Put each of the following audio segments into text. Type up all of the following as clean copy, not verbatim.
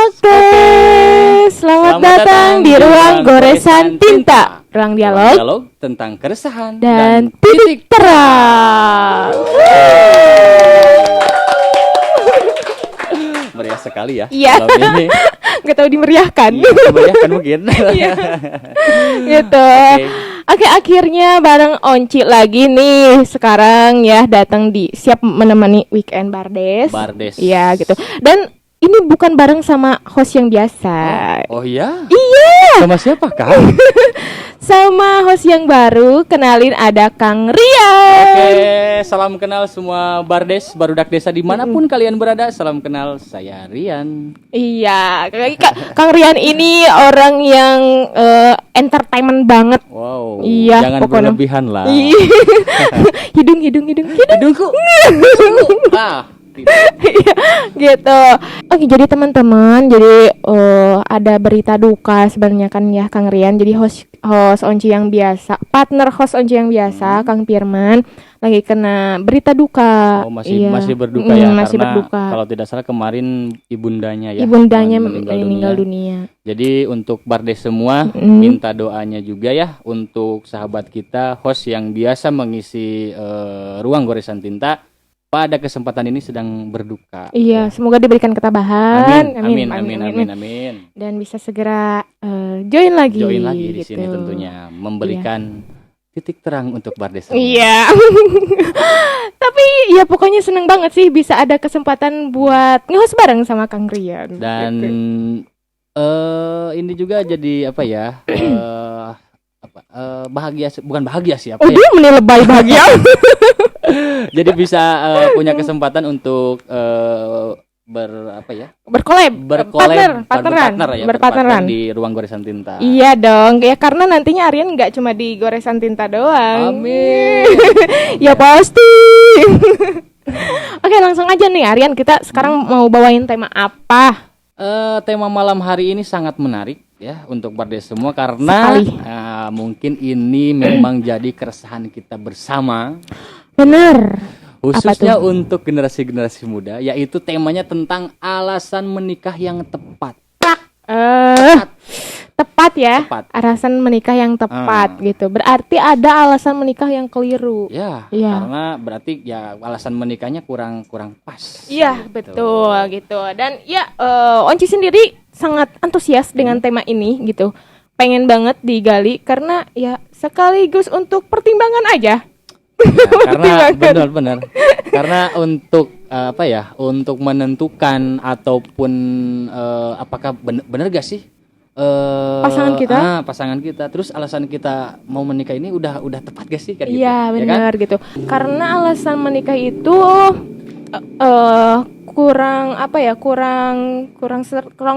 Oke, selamat datang di Ruang Goresan Tinta, ruang dialog tentang keresahan dan titik terang. Meriah sekali ya. Iya. Malam ini. Gak tahu dimeriahkan. Iya, meriahkan mungkin. Iya. Gitu. Oke, akhirnya bareng Onci lagi nih sekarang ya, datang di siap menemani weekend Bardes. Iya gitu. Dan ini bukan bareng sama host yang biasa. Oh iya? Iya. Sama siapa Kak? Sama host yang baru, kenalin ada Kang Rian. Oke, salam kenal semua Bardes, barudak desa dimanapun kalian berada. Salam kenal, saya Rian. Iya, Kang Rian ini orang yang entertainment banget. Wow, iya, jangan pokoknya berlebihan lah. hidung. Hidungku. Iya, gitu. Oke, jadi teman-teman, jadi ada berita duka sebenarnya kan ya Kang Rian. Jadi host Onci yang biasa, partner host Onci yang biasa, Kang Firman lagi kena berita duka. Oh, masih berduka ya, masih karena berduka. kalau tidak salah kemarin ibundanya meninggal dunia. Jadi untuk Bardes semua minta doanya juga ya untuk sahabat kita host yang biasa mengisi ruang goresan tinta. Pada kesempatan ini sedang berduka. Iya, semoga diberikan ketabahan. Amin. Dan bisa segera join lagi di gitu. sini tentunya memberikan titik terang untuk Bardes. Iya. Tapi ya pokoknya seneng banget sih bisa ada kesempatan buat nge-host bareng sama Kang Rian. Dan gitu. Ini juga jadi apa ya? Bahagia, bukan bahagia sih apa ya? Dia menilai bahagia. Jadi bisa punya kesempatan untuk berpartner di ruang goresan tinta. Iya dong, ya karena nantinya Aryan nggak cuma di goresan tinta doang. Amin. Ya pasti. Oke, langsung aja nih Aryan, kita sekarang mau bawain tema apa? Tema malam hari ini sangat menarik ya untuk Bardes semua karena mungkin ini memang jadi keresahan kita bersama. Bener. Khususnya untuk generasi-generasi muda, yaitu temanya tentang alasan menikah yang tepat. Tepat ya. Alasan menikah yang tepat gitu. Berarti ada alasan menikah yang keliru. Ya. Karena berarti ya alasan menikahnya kurang pas. Iya, betul gitu. Dan ya Onci sendiri sangat antusias dengan tema ini gitu. Pengen banget digali karena ya sekaligus untuk pertimbangan aja. Ya, karena benar. Karena untuk untuk menentukan ataupun apakah benar gak sih pasangan kita terus alasan kita mau menikah ini udah tepat gak sih kan gitu. Iya, benar ya kan? Gitu. Karena alasan menikah itu kurang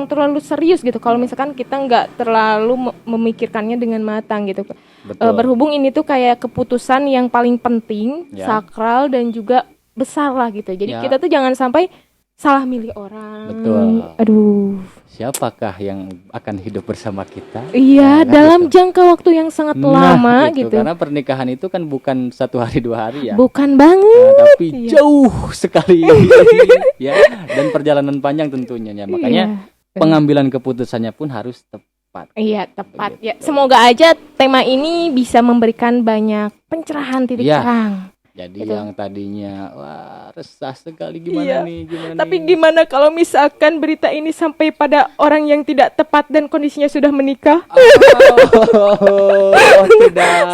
terlalu serius gitu kalau misalkan kita nggak terlalu memikirkannya dengan matang gitu. Berhubung ini tuh kayak keputusan yang paling penting, sakral dan juga besar lah gitu. Jadi kita tuh jangan sampai salah milih orang. Betul. Aduh. Siapakah yang akan hidup bersama kita? Iya, dalam jangka waktu yang sangat lama gitu. Karena pernikahan itu kan bukan 1 hari 2 hari ya. Bukan banget. Tapi jauh sekali ya. Dan perjalanan panjang tentunya ya. Makanya pengambilan keputusannya pun harus tepat. Iya, tepat. Begitu. Ya, semoga aja tema ini bisa memberikan banyak pencerahan titik terang. Jadi yang tadinya resah sekali gimana nih. Tapi gimana kalau misalkan berita ini sampai pada orang yang tidak tepat dan kondisinya sudah menikah? Tidak.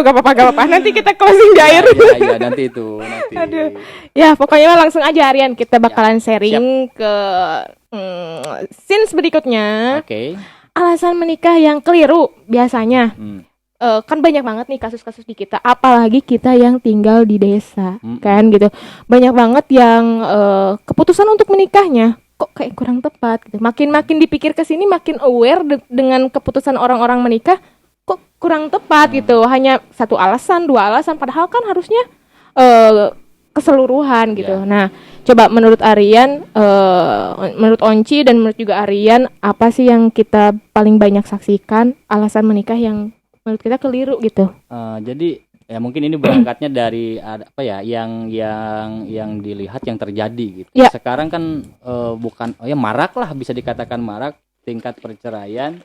Gak apa-apa. Nanti kita closing di air. Iya, nanti itu. Aduh. Ya, pokoknya langsung aja Aryan, kita bakalan sharing ke scenes berikutnya. Oke. Alasan menikah yang keliru biasanya. Kan banyak banget nih kasus-kasus di kita, apalagi kita yang tinggal di desa, kan gitu. Banyak banget yang keputusan untuk menikahnya kok kayak kurang tepat gitu. Makin dipikir ke sini makin aware dengan keputusan orang-orang menikah kok kurang tepat gitu. Hanya 1 alasan, 2 alasan, padahal kan harusnya keseluruhan gitu. Nah, coba menurut Aryan, menurut Onci dan menurut juga Aryan, apa sih yang kita paling banyak saksikan alasan menikah yang menurut kita keliru gitu? Jadi Ya mungkin ini berangkatnya dari apa ya yang dilihat yang terjadi gitu. Ya. Sekarang kan bukan marak lah, bisa dikatakan marak tingkat perceraian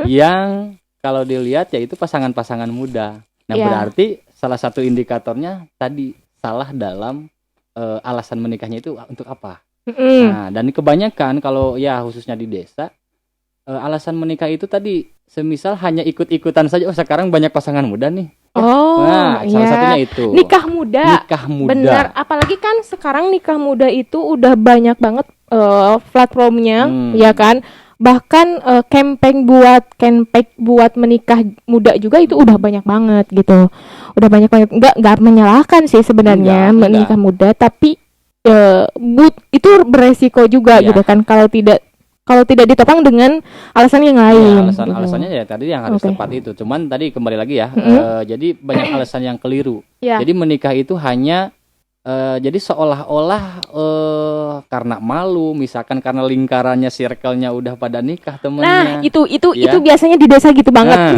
yang kalau dilihat ya itu pasangan-pasangan muda. Nah, berarti salah satu indikatornya tadi salah dalam alasan menikahnya itu untuk apa? Nah, dan kebanyakan kalau ya khususnya di desa alasan menikah itu tadi semisal hanya ikut-ikutan saja. Oh, sekarang banyak pasangan muda nih. Nah, salah satunya itu. Nikah muda. Benar, apalagi kan sekarang nikah muda itu udah banyak banget platformnya, ya kan? Bahkan campaign buat menikah muda juga itu udah banyak banget gitu. Udah banyak banget. Enggak menyalahkan sih sebenarnya menikah muda, tapi itu beresiko juga gitu kan kalau tidak ditopang dengan alasan yang lain. Ya, alasannya ya tadi yang harus tepat itu. Cuman tadi kembali lagi ya, jadi banyak alasan yang keliru. Jadi menikah itu hanya jadi seolah-olah karena malu, misalkan karena lingkarannya, circle-nya udah pada nikah temennya. Nah, itu biasanya di desa gitu banget. Nah,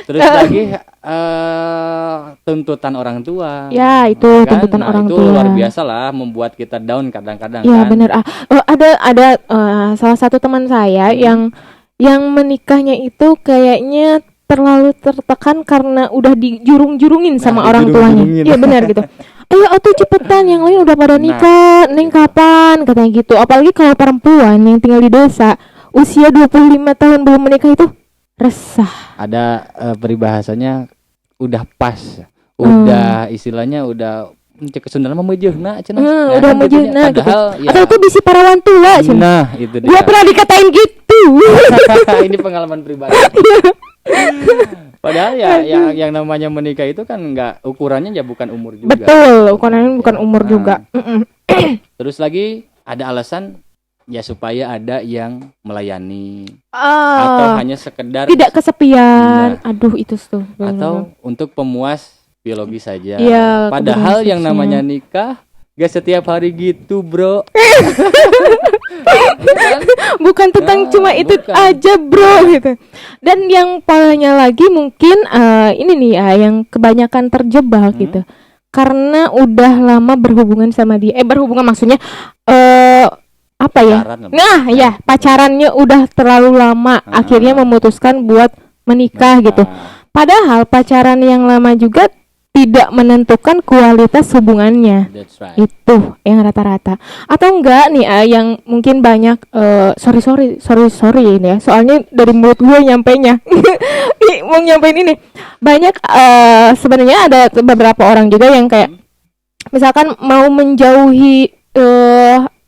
terus lagi tuntutan orang tua. Ya, itu kan? Tuntutan orang tua. Itu luar biasa lah, membuat kita down kadang-kadang. Ya, kan? benar. Ada salah satu teman saya yang menikahnya itu kayaknya terlalu tertekan karena udah dijurung-jurungin sama orang tuanya. Iya, benar gitu. Ayo atuh cepetan, yang lain udah pada nikah, neng kapan, katanya gitu. Apalagi kalau perempuan yang tinggal di desa usia 25 tahun belum menikah itu resah. Ada peribahasanya udah pas, udah istilahnya udah cek Sunda mah meujeuhna cenah. Udah meujeuhna gitu. Ya, atau itu bisi parawan tua cenah. Nah, itu dia. Gua pernah dikatain gitu. Ini pengalaman pribadi. Padahal yang namanya menikah itu kan enggak ukurannya ya bukan umur juga. Betul, ukurannya bukan umur juga. Terus lagi ada alasan ya supaya ada yang melayani atau hanya sekedar tidak kesepian. Aduh, itu tuh. Atau untuk pemuas biologi saja. Ya, padahal yang namanya nikah gak setiap hari gitu, bro. Bukan tentang cuma itu aja, bro, gitu. Dan yang parahnya lagi mungkin ini nih yang kebanyakan terjebak gitu. Karena udah lama berhubungan sama dia. Berhubungan maksudnya apa ya? Nah, ya, pacarannya udah terlalu lama, akhirnya memutuskan buat menikah gitu. Padahal pacaran yang lama juga tidak menentukan kualitas hubungannya. Right. Itu yang rata-rata. Atau enggak nih yang mungkin banyak sorry ini ya. Soalnya dari mulut gue nyampainya. Mau nyampein ini. Banyak sebenarnya ada beberapa orang juga yang kayak misalkan mau menjauhi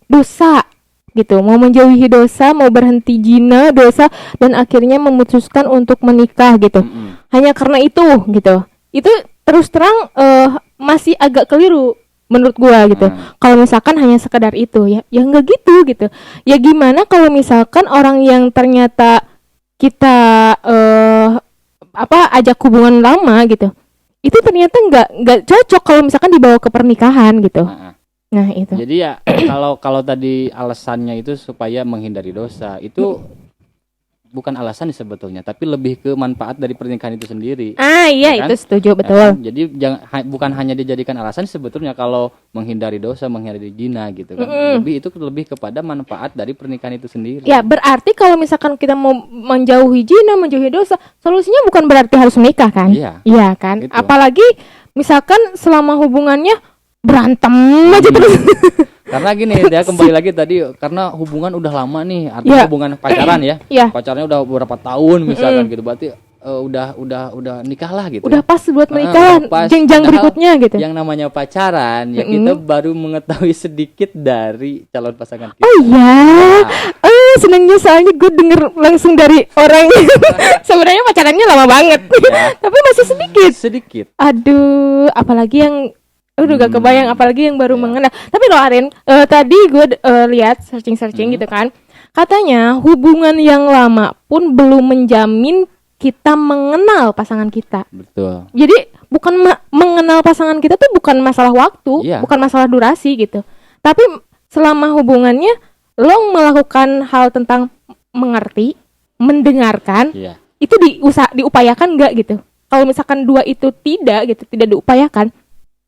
dosa gitu. Mau menjauhi dosa, mau berhenti zina, dosa, dan akhirnya memutuskan untuk menikah gitu. Hanya karena itu gitu. Itu terus terang masih agak keliru menurut gua gitu. Kalau misalkan hanya sekedar itu ya enggak gitu. Ya gimana kalau misalkan orang yang ternyata kita ajak hubungan lama gitu, itu ternyata enggak cocok kalau misalkan dibawa ke pernikahan gitu. Nah, itu. Jadi ya kalau tadi alasannya itu supaya menghindari dosa, itu bukan alasan sebetulnya, tapi lebih ke manfaat dari pernikahan itu sendiri. Iya, kan? Itu setuju, betul. Jadi bukan hanya dijadikan alasan sebetulnya kalau menghindari dosa, menghindari zina gitu kan. Lebih kepada manfaat dari pernikahan itu sendiri. Ya, berarti kalau misalkan kita mau menjauhi zina, menjauhi dosa, solusinya bukan berarti harus menikah kan? Iya kan? Gitu. Apalagi misalkan selama hubungannya berantem aja terus. Karena gini, dia kembali lagi tadi karena hubungan udah lama nih, artinya hubungan pacaran ya. Pacarnya udah beberapa tahun misalkan gitu, berarti udah nikah lah gitu. Udah pas buat menikah, jenjang berikutnya gitu. Yang namanya pacaran ya kita baru mengetahui sedikit dari calon pasangan kita. Oh iya. Senangnya soalnya gue denger langsung dari orang sebenarnya pacarannya lama banget. Tapi masih sedikit. Aduh, apalagi yang udah gak kebayang, apalagi yang baru mengenal. Tapi loh Arin, tadi gue lihat searching gitu kan, katanya hubungan yang lama pun belum menjamin kita mengenal pasangan kita. Betul. Jadi bukan mengenal pasangan kita tuh bukan masalah waktu, bukan masalah durasi gitu. Tapi selama hubungannya lo melakukan hal tentang mengerti, mendengarkan, itu diupayakan nggak gitu? kalau misalkan dua itu tidak diupayakan,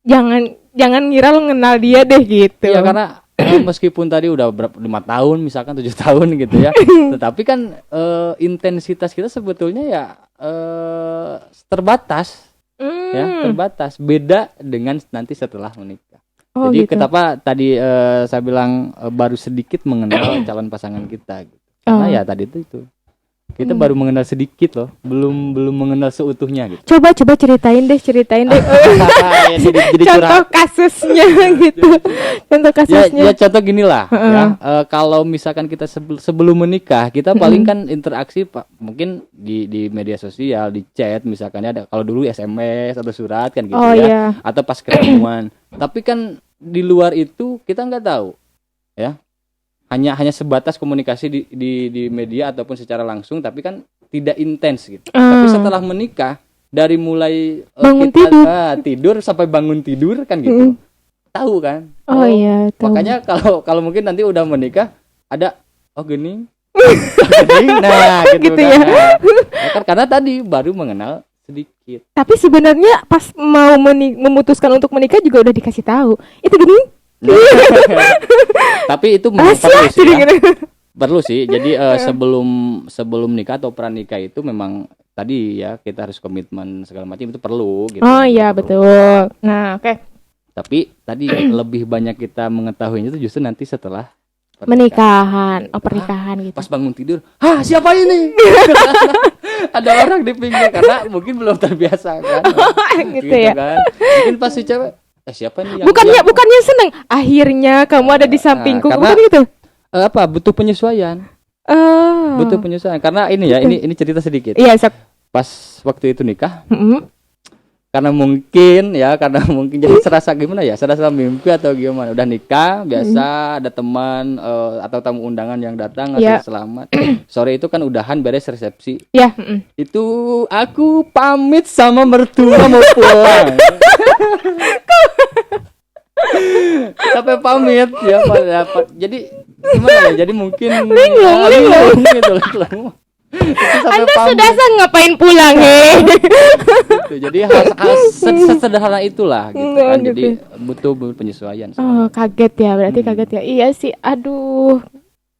jangan ngira lo kenal dia deh gitu. Ya karena meskipun tadi udah 5 tahun misalkan 7 tahun gitu ya, tetapi kan intensitas kita sebetulnya ya terbatas. Ya, terbatas. Beda dengan nanti setelah menikah. Jadi gitu. Kenapa tadi saya bilang baru sedikit mengenal calon pasangan kita gitu. Karena ya tadi itu kita baru mengenal sedikit loh, belum mengenal seutuhnya gitu. Coba ceritain deh. Jadi contoh kasusnya gitu. Contoh kasusnya. Ya contoh gini lah ya. Kalau misalkan kita sebelum menikah, kita paling kan interaksi mungkin di media sosial, di chat misalkan ada, kalau dulu SMS atau surat kan gitu ya. Atau pas ketemuan. Tapi kan di luar itu kita nggak tahu ya. Hanya sebatas komunikasi di media ataupun secara langsung, tapi kan tidak intens gitu. Tapi setelah menikah, dari mulai kita tidur sampai bangun tidur kan gitu, tahu kan? Tahu. Makanya kalau mungkin nanti udah menikah ada gini, nah gitu kan. Ya. Karena tadi baru mengenal sedikit. Tapi sebenarnya pas mau memutuskan untuk menikah juga udah dikasih tahu. Itu gini. Tapi itu memang perlu sih ya. Perlu sih. Jadi sebelum nikah atau pranikah itu memang tadi ya kita harus komitmen segala macam, itu perlu gitu. Iya betul. Nah, oke. Tapi tadi lebih banyak kita mengetahuinya itu justru nanti setelah pernikahan. Pernikahan gitu. Pas bangun tidur, siapa ini? Ada orang di pinggir karena mungkin belum terbiasa kan. gitu ya. Kan. Mungkin pasti cewek siapa nih bukannya seneng akhirnya kamu ada di sampingku, karena, bukan gitu. Butuh penyesuaian. Butuh penyesuaian karena ini ya, ini cerita sedikit. Iya, pas waktu itu nikah. Karena mungkin jadi serasa gimana ya, serasa mimpi atau gimana. Udah nikah biasa, ada teman atau tamu undangan yang datang ngasih selamat. Sore itu kan udahan beres resepsi. Iya. Itu aku pamit sama mertua mau pulang. Sampai pamit ya dapat. Jadi gimana ya? Jadi mungkin linglung gitu loh. Anda sudah ngapain pulang gitu. Jadi hal sederhana itulah gitu kan. Gitu. Jadi butuh penyesuaian. Kaget ya, berarti kaget ya. Iya sih, aduh.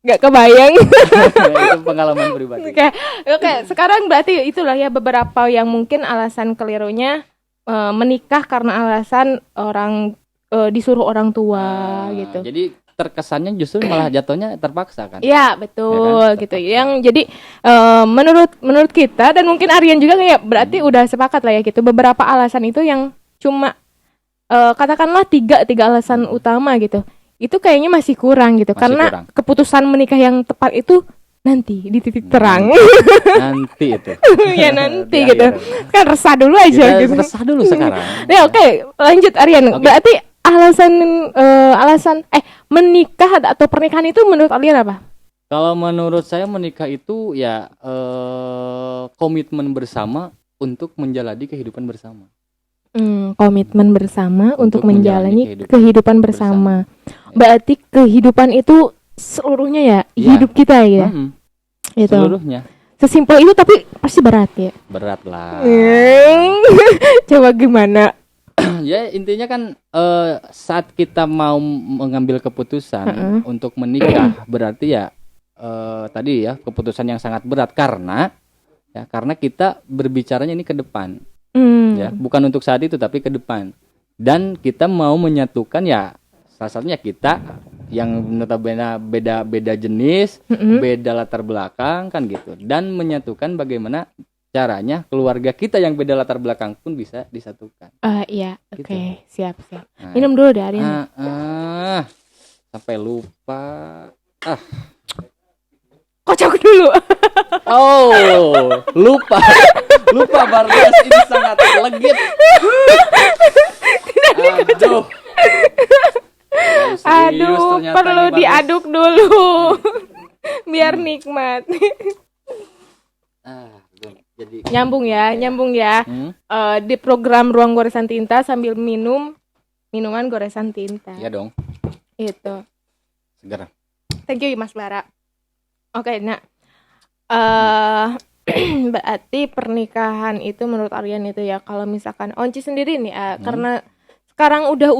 Gak kebayang. Itu pengalaman pribadi. Oke, sekarang berarti itulah ya beberapa yang mungkin alasan kelirunya menikah karena alasan disuruh orang tua gitu. Jadi terkesannya justru malah jatuhnya terpaksa kan? Iya betul ya kan? Gitu. Yang jadi menurut kita dan mungkin Aryan juga kayak berarti udah sepakat lah ya gitu. Beberapa alasan itu yang cuma katakanlah tiga alasan utama gitu. Itu kayaknya masih kurang gitu karena keputusan menikah yang tepat itu nanti di titik terang. Nanti itu. Ya nanti gitu. Kan resah dulu aja gitu. Resah dulu sekarang. Ya oke, lanjut Aryan. Berarti alasan menikah atau pernikahan itu menurut Aryan apa? Kalau menurut saya menikah itu ya komitmen bersama untuk menjalani kehidupan bersama. Komitmen bersama untuk menjalani kehidupan bersama. Berarti kehidupan itu seluruhnya ya, hidup kita ya. Itu. Seluruhnya. Sesimpel itu tapi pasti berat ya. Berat lah. Coba gimana? Ya intinya kan saat kita mau mengambil keputusan untuk menikah berarti ya tadi ya keputusan yang sangat berat karena kita berbicaranya ini ke depan. Ya, bukan untuk saat itu tapi ke depan. Dan kita mau menyatukan ya salah satunya kita yang notabene beda jenis, beda latar belakang kan gitu. Dan menyatukan bagaimana caranya keluarga kita yang beda latar belakang pun bisa disatukan. Iya, gitu. Oke, siap. Nah, minum dulu deh Aryan. Sampai lupa. Kocok dulu. Lupa Bardas ini sangat legit. Aduh, perlu diaduk dulu biar nikmat. Jadi nyambung ya. Di program Ruang Goresan Tinta sambil minum minuman goresan tinta. Iya dong. Itu. Segera. Thank you Mas Bara. Oke, nah Berarti pernikahan itu menurut Aryan itu ya, kalau misalkan Onci sendiri nih, karena sekarang udah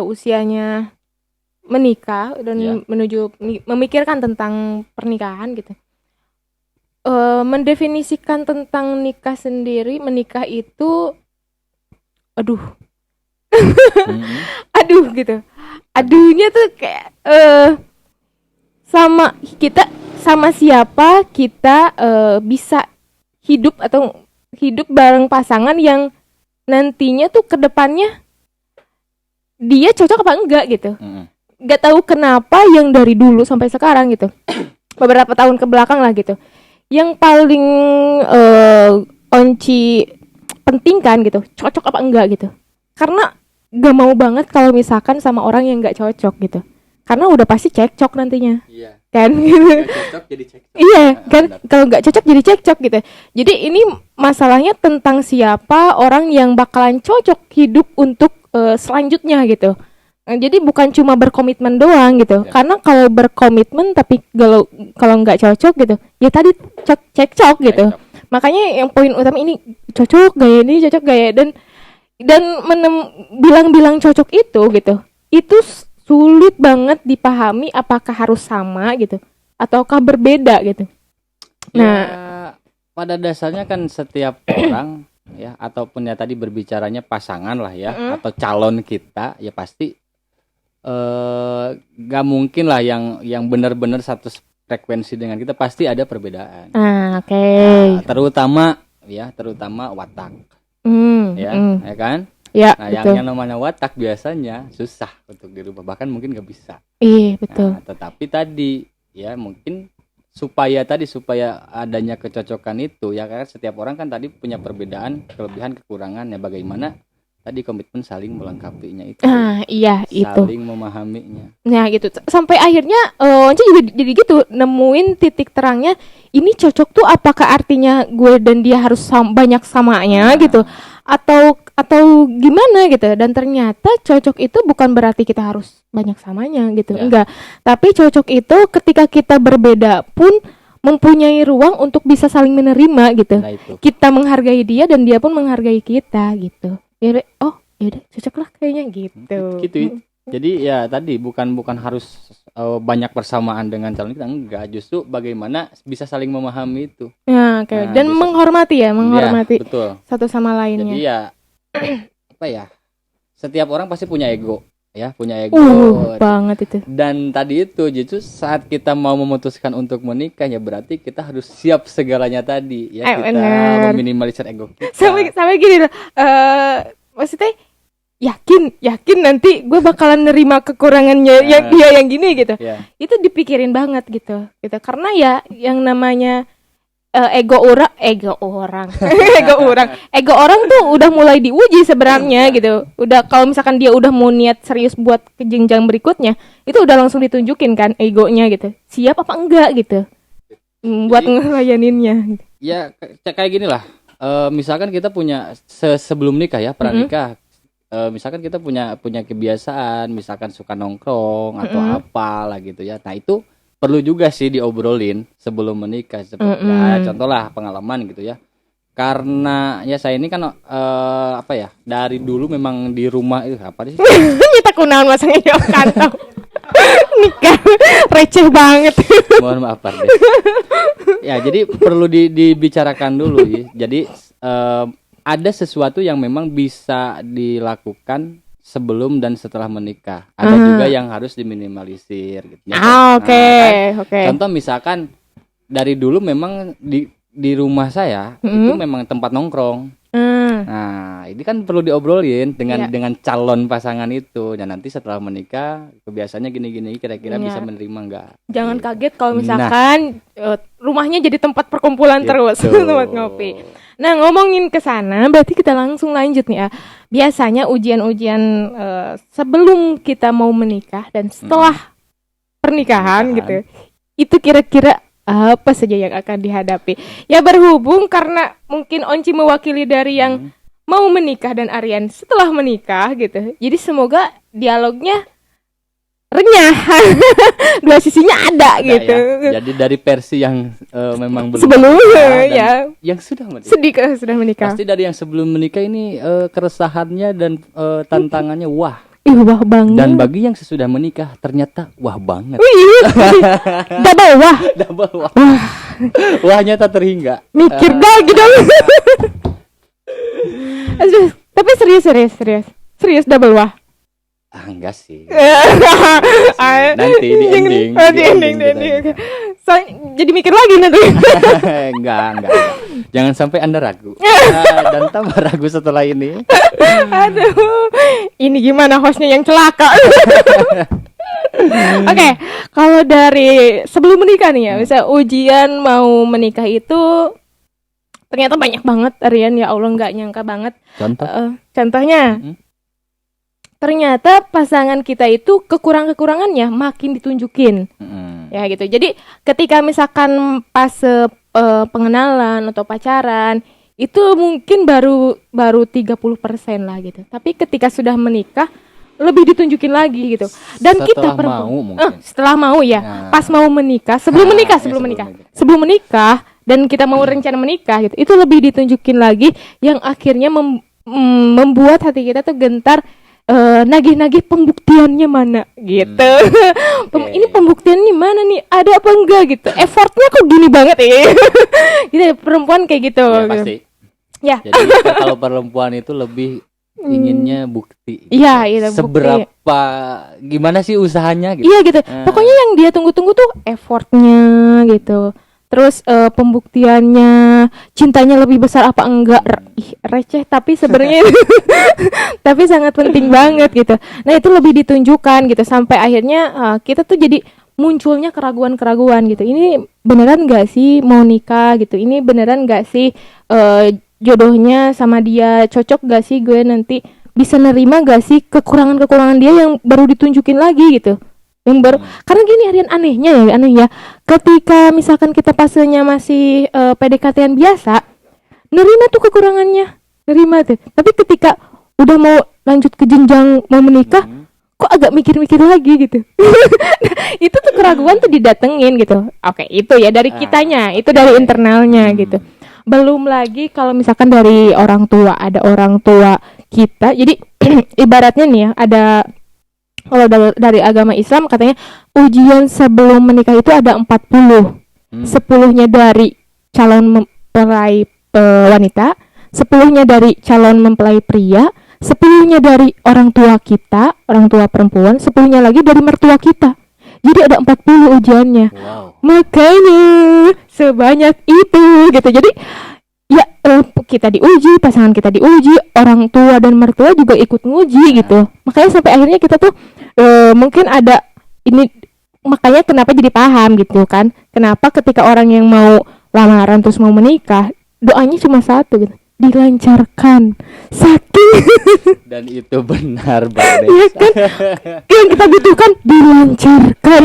usianya menikah dan menuju memikirkan tentang pernikahan gitu. Mendefinisikan tentang nikah sendiri, menikah itu aduh gitu. Aduhnya tuh kayak sama siapa kita bisa hidup bareng pasangan yang nantinya tuh ke depannya dia cocok apa enggak gitu. Gak tahu kenapa yang dari dulu sampai sekarang gitu, beberapa tahun ke belakang lah gitu, yang paling Onci pentingkan gitu, cocok apa enggak gitu. Karena gak mau banget kalau misalkan sama orang yang gak cocok gitu, karena udah pasti cekcok nantinya. Kan gitu. Gak cocok jadi cekcok. Iya kan, kalau nggak cocok jadi cekcok gitu. Jadi ini masalahnya tentang siapa orang yang bakalan cocok hidup untuk selanjutnya gitu. Jadi bukan cuma berkomitmen doang gitu. Karena kalau berkomitmen tapi kalau nggak cocok gitu, ya tadi cekcok gitu. Makanya yang poin utama ini cocok gaya dan bilang cocok itu gitu. Itu sulit banget dipahami apakah harus sama gitu ataukah berbeda gitu. Nah, ya, pada dasarnya kan setiap orang ya, ataupun ya tadi berbicaranya pasangan lah ya, atau calon kita ya pasti gak mungkin lah yang benar-benar satu frekuensi dengan kita, pasti ada perbedaan. Oke. Nah, terutama watak. Ya kan? Ya, nah, betul. yang namanya watak biasanya susah untuk dirubah, bahkan mungkin nggak bisa. Iya, betul. Nah, tetapi tadi ya mungkin supaya adanya kecocokan itu ya, karena setiap orang kan tadi punya perbedaan, kelebihan, kekurangan ya, bagaimana tadi komitmen saling melengkapinya itu. Iya, saling memahaminya. Nah, gitu. Sampai akhirnya Onci juga jadi gitu, nemuin titik terangnya. Ini cocok tuh apakah artinya gue dan dia harus banyak samanya gitu, atau gimana gitu. Dan ternyata cocok itu bukan berarti kita harus banyak samanya gitu. Enggak. Tapi cocok itu ketika kita berbeda pun mempunyai ruang untuk bisa saling menerima gitu. Nah, itu. Kita menghargai dia dan dia pun menghargai kita gitu. Yaudah cocok lah kayaknya gitu. Jadi ya tadi bukan harus banyak persamaan dengan calon kita, enggak, justru bagaimana bisa saling memahami itu. Ya, okay. Dan menghormati ya, betul. Satu sama lainnya. Jadi ya apa ya? Setiap orang pasti punya ego, ya, banget itu. Dan tadi itu justru saat kita mau memutuskan untuk menikah ya berarti kita harus siap segalanya tadi ya, kita meminimalisir ego kita. Sampai gini loh, maksudnya yakin nanti gue bakalan nerima kekurangannya dia yang gini gitu. Itu dipikirin banget gitu karena ya yang namanya ego orang tuh udah mulai diuji sebenarnya gitu. Udah kalau misalkan dia udah mau niat serius buat ke jenjang berikutnya, itu udah langsung ditunjukin kan egonya gitu, siap apa enggak gitu. Buat ngelayaninnya. Ya kayak gini lah, misalkan kita punya sebelum nikah ya, pranikah, misalkan kita punya kebiasaan, misalkan suka nongkrong atau apalah gitu ya. Nah itu perlu juga sih diobrolin sebelum menikah. Ya, contoh lah pengalaman gitu ya. Karena ya saya ini kan dari dulu memang di rumah itu apa sih? Kita kunaon masangnya kantong. Nikah receh banget. Mohon maaf Pak. Ya jadi perlu dibicarakan dulu ya. Jadi ada sesuatu yang memang bisa dilakukan sebelum dan setelah menikah. Ada juga yang harus diminimalisir gitu. Oke. Contoh misalkan dari dulu memang di rumah saya itu memang tempat nongkrong. Nah, ini kan perlu diobrolin dengan calon pasangan itu. Dan nanti setelah menikah kebiasaannya gini-gini, kira-kira bisa menerima enggak? Jangan kaget kalau misalkan rumahnya jadi tempat perkumpulan terus, tempat ngopi. Nah, ngomongin ke sana, berarti kita langsung lanjut nih ya. Biasanya ujian-ujian sebelum kita mau menikah dan setelah pernikahan gitu, itu kira-kira apa saja yang akan dihadapi? Ya berhubung karena mungkin Onci mewakili dari yang mau menikah dan Aryan setelah menikah gitu. Jadi semoga dialognya renyah. Dua sisinya ada gitu. Ya. Jadi dari versi yang memang belum sebelumnya ya, yang sudah menikah. Sudah menikah. Pasti dari yang sebelum menikah ini keresahannya dan tantangannya wah. Wah banget. Dan bagi yang sesudah menikah ternyata wah banget. Double wah. Double wah. Wahnya tak terhingga. Mikir lagi dong. Tapi serius double wah. Enggak sih. Nanti di ending. Jadi mikir lagi nanti. Enggak. Jangan sampai Anda ragu. Dan tambah ragu setelah ini. Aduh. Ini gimana hostnya yang celaka? Oke, kalau dari sebelum menikah nih ya, misalnya ujian mau menikah itu ternyata banyak banget, Aryan, ya Allah, nggak nyangka banget. Contohnya. Ternyata pasangan kita itu kekurangannya makin ditunjukin. Ya gitu. Jadi ketika misalkan pas pengenalan atau pacaran itu mungkin baru 30% lah gitu. Tapi ketika sudah menikah lebih ditunjukin lagi gitu. Dan setelah kita setelah mau ya. Pas mau menikah, sebelum menikah dan kita mau rencana menikah gitu. Itu lebih ditunjukin lagi yang akhirnya membuat hati kita tuh gentar. Nagih-nagih pembuktiannya mana gitu. Ini pembuktiannya mana nih, ada apa enggak gitu, effortnya kok gini banget gitu, perempuan kayak gitu ya, pasti ya. Jadi kalau perempuan itu lebih inginnya bukti gitu. Iya, seberapa bukti. Gimana sih usahanya gitu. Iya gitu, pokoknya yang dia tunggu-tunggu tuh effortnya gitu. Terus pembuktiannya, cintanya lebih besar apa enggak, receh tapi sebenarnya tapi sangat penting banget gitu. Nah itu lebih ditunjukkan gitu sampai akhirnya kita tuh jadi munculnya keraguan-keraguan gitu. Ini beneran nggak sih mau nikah gitu? Ini beneran nggak sih jodohnya sama dia, cocok nggak sih gue nanti, bisa nerima nggak sih kekurangan-kekurangan dia yang baru ditunjukin lagi gitu. Yang baru, karena gini Aryan, aneh ya, ketika misalkan kita fasenya masih PDKT-an biasa, nerima tuh kekurangannya, nerima tuh. Tapi ketika udah mau lanjut ke jenjang mau menikah, kok agak mikir-mikir lagi gitu. Itu tuh keraguan tuh didatengin gitu. Oke, itu ya dari kitanya, itu dari internalnya gitu. Belum lagi kalau misalkan dari orang tua, ada orang tua kita. Jadi ibaratnya nih ya, ada kalau dari agama Islam katanya ujian sebelum menikah itu ada 40. 10-nya dari calon mempelai wanita, 10-nya dari calon mempelai pria, 10-nya dari orang tua kita, orang tua perempuan, 10-nya lagi dari mertua kita. Jadi ada 40 ujiannya. Wow. Makanya sebanyak itu gitu. Jadi ya kita diuji, pasangan kita diuji, orang tua dan mertua juga ikut nguji gitu. Makanya sampai akhirnya kita tuh mungkin ada ini, makanya kenapa jadi paham gitu kan. Kenapa ketika orang yang mau lamaran terus mau menikah, doanya cuma satu gitu, dilancarkan. Saking dan itu benar Mbak ya kan, yang kita butuhkan dilancarkan.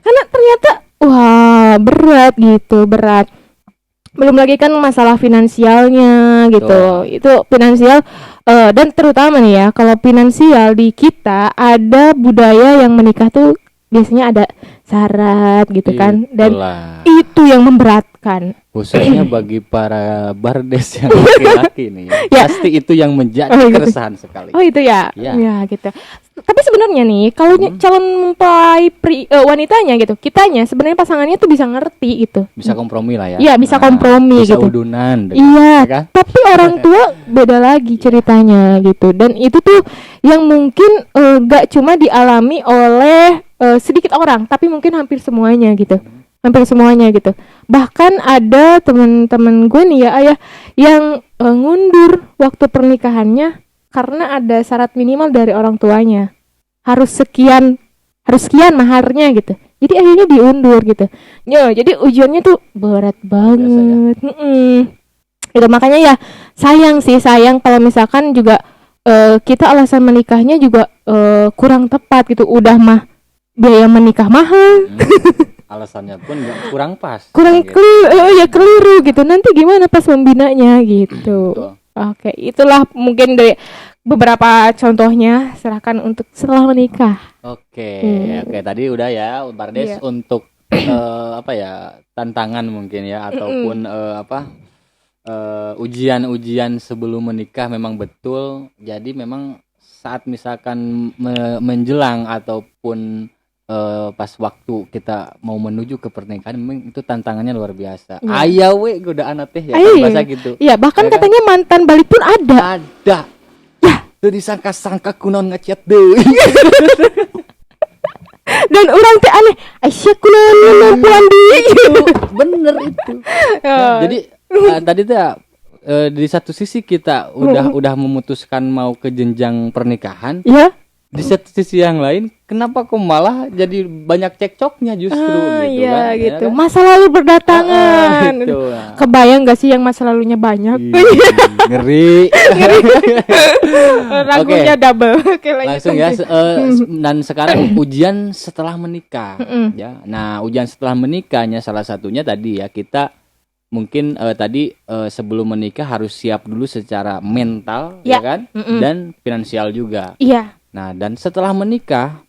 Karena ternyata wah berat gitu, berat. Belum lagi kan masalah finansialnya gitu. Itu finansial dan terutama nih ya, kalau finansial di kita ada budaya yang menikah tuh biasanya ada syarat gitu kan. Dan itu yang memberatkan. Khususnya bagi para bardes yang laki-laki nih ya. Pasti itu yang menjadi keresahan sekali. Oh itu ya. Ya gitu. Tapi sebenarnya nih kalau calon mempelai wanitanya gitu, kitanya sebenarnya pasangannya tuh bisa ngerti gitu. Bisa kompromi lah ya. Iya, bisa kompromi bisa gitu. Udunan. Iya, kan? Tapi orang tua beda lagi ceritanya gitu. Dan itu tuh yang mungkin gak cuma dialami oleh sedikit orang, tapi mungkin hampir semuanya gitu. Hampir semuanya gitu. Bahkan ada teman-teman gue nih ya, ayah yang ngundur waktu pernikahannya karena ada syarat minimal dari orang tuanya. Harus sekian maharnya gitu. Jadi akhirnya diundur gitu. Ya, jadi ujiannya tuh berat banget. Gitu, makanya ya sayang kalau misalkan juga kita alasan menikahnya juga kurang tepat gitu. Udah mah biaya menikah mahal. Alasannya pun kurang pas. Keliru gitu. Nanti gimana pas membinanya gitu. Oke, itulah mungkin dari beberapa contohnya serahkan untuk setelah menikah. Oke, tadi udah ya Bardes untuk apa ya, tantangan mungkin ya, ataupun ujian-ujian sebelum menikah. Memang betul. Jadi memang saat misalkan menjelang ataupun pas waktu kita mau menuju ke pernikahan, memang itu tantangannya luar biasa. Aya we godaan teh ya, bahasa gitu. Iya, bahkan ya, katanya kan? Mantan balik pun ada. Ada. Ya, teu disangka-sangka kunaon ngechat deui. Dan orang teh aneh, Aisyah kunaon ngomong deui. Bener itu. Jadi tadi tuh di satu sisi kita udah memutuskan mau ke jenjang pernikahan. Iya. Di satu sisi yang lain, kenapa kok malah jadi banyak cekcoknya justru gitu iya, kan? gitu. Ya, kan? Masa lalu berdatangan. Gitu. Kebayang gak sih yang masa lalunya banyak? Ngeri. Ragunya double. Langsung ya. Dan sekarang ujian setelah menikah. Ya. Nah, ujian setelah menikahnya salah satunya tadi ya, kita mungkin tadi sebelum menikah harus siap dulu secara mental, ya kan? Dan finansial juga. Iya. Nah, dan setelah menikah,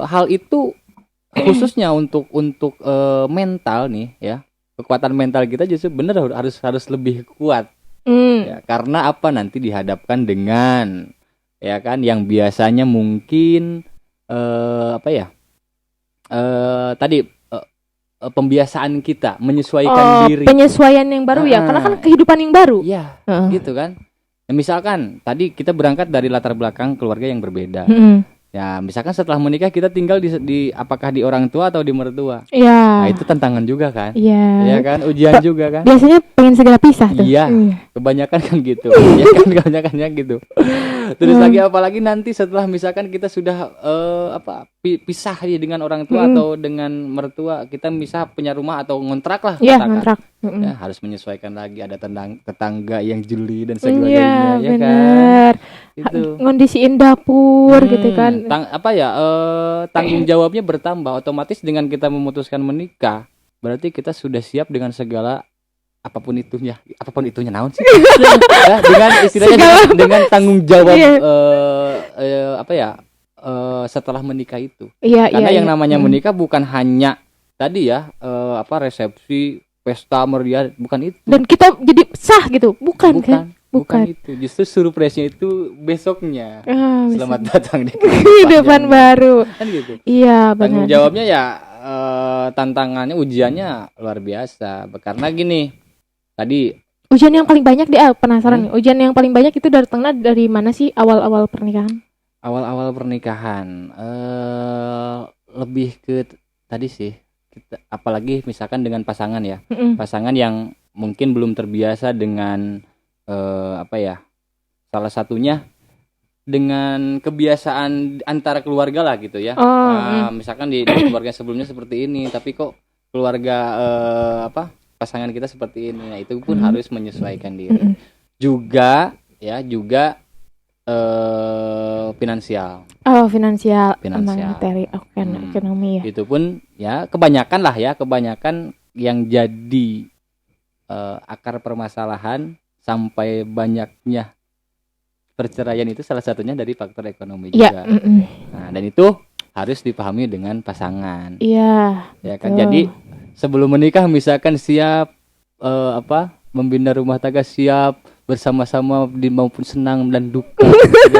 hal itu khususnya untuk mental nih ya, kekuatan mental kita justru bener harus lebih kuat. Ya, karena apa, nanti dihadapkan dengan ya kan yang biasanya mungkin tadi pembiasaan kita menyesuaikan diri. Penyesuaian yang baru ya, karena kan kehidupan yang baru. Iya, gitu kan. Nah, misalkan tadi kita berangkat dari latar belakang keluarga yang berbeda. Ya, misalkan setelah menikah kita tinggal di apakah di orang tua atau di mertua. Iya. Nah, itu tantangan juga kan? Iya. Iya kan? Ujian juga kan? Biasanya pengen segera pisah tuh. Iya. Kebanyakan kan gitu. Ya kan, kebanyakannya gitu. Terus lagi apalagi nanti setelah misalkan kita sudah pisah ya dengan orang tua atau dengan mertua, kita misal punya rumah atau ngontrak lah. Iya, ngontrak. Ya, harus menyesuaikan lagi, ada tetangga yang jeli dan sebagainya, ya bener. Kan? Itu ngondisiin dapur gitu kan. Tanggung jawabnya bertambah otomatis dengan kita memutuskan menikah. Berarti kita sudah siap dengan segala apapun itunya naon sih? Ya, dengan istilahnya dengan tanggung jawab setelah menikah itu. Karena yang namanya menikah bukan hanya tadi ya resepsi, pesta meriah, bukan itu. Dan kita jadi sah gitu, bukan kan? Bukan itu. Justru surprise-nya itu besoknya. Selamat datang di kehidupan baru. Kan gitu. Iya, benar. Tanggung jawabnya ya tantangannya, ujiannya luar biasa. Karena gini, tadi ujian yang paling banyak penasaran nih. Ujian yang paling banyak itu datangnya dari mana sih awal-awal pernikahan? Awal-awal pernikahan lebih ke tadi sih. Apalagi misalkan dengan pasangan ya, pasangan yang mungkin belum terbiasa dengan salah satunya dengan kebiasaan antara keluarga lah gitu ya. Misalkan di keluarga sebelumnya seperti ini, tapi kok keluarga pasangan kita seperti ini. Nah, itu pun harus menyesuaikan diri. Juga finansial. Finansial. Materi, ekonomi ya. Itu pun ya kebanyakan yang jadi akar permasalahan sampai banyaknya perceraian itu salah satunya dari faktor ekonomi juga. Nah, dan itu harus dipahami dengan pasangan. Iya. Ya kan. Jadi sebelum menikah misalkan siap membina rumah tangga, siap bersama-sama maupun senang dan duka.